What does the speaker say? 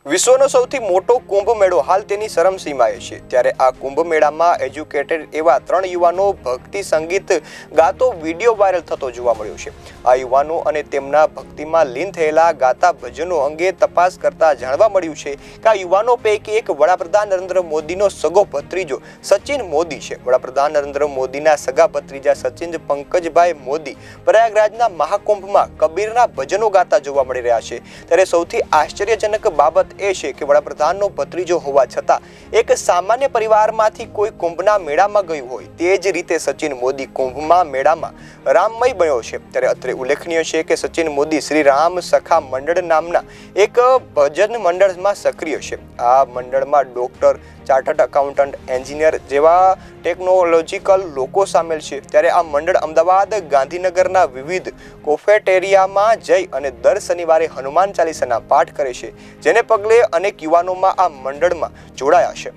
વિશ્વનો સૌથી મોટો કુંભ મેળો હાલ તેની ચરમસીમાએ છે। ત્યારે આ કુંભ મેળામાં એજ્યુકેટેડ એવા 3 યુવાનો ભક્તિ સંગીત ગાતો વિડીયો વાયરલ થતો જોવા મળ્યો છે। આ યુવાનો અને તેમના ભક્તિમાં લીન થયેલા ગાતા ભજનો અંગે તપાસ કરતા જાણવા મળ્યું છે કે આ યુવાનો પૈકી એક વડાપ્રધાન નરેન્દ્ર મોદીનો સગો ભત્રીજો સચિન મોદી છે। વડાપ્રધાન નરેન્દ્ર મોદીના સગા ભત્રીજા સચિન પંકજભાઈ મોદી પ્રયાગરાજના મહાકુંભમાં કબીરના ભજનો ગાતા જોવા મળી રહ્યા છે। ત્યારે સૌથી આશ્ચર્યજનક બાબત એ છે કે વડાપ્રધાનનો ભત્રીજો હોવા છતાં એક સામાન્ય પરિવારમાંથી કોઈ કુંભના મેળામાં ગયું હોય તે જ રીતે સચિન મોદી કુંભમાં મેળામાં રામમય બન્યો છે। ત્યારે અત્રે ઉલ્લેખનીય છે કે સચિન મોદી શ્રી રામ સખા મંડળ નામના એક ભજન મંડળમાં સક્રિય છે। આ મંડળમાં ડોક્ટર, ચાર્ટર્ડ એકાઉન્ટન્ટ, એન્જિનિયર જેવા ટેકનોલોજીકલ લોકો સામેલ છે। ત્યારે આ મંડળ અમદાવાદ, ગાંધીનગરના વિવિધ કોફેટેરિયામાં જઈ અને દર શનિવારે હનુમાન ચાલીસાના પાઠ કરે છે, જેને પગલે અનેક યુવાનોમાં આ મંડળમાં જોડાયા છે।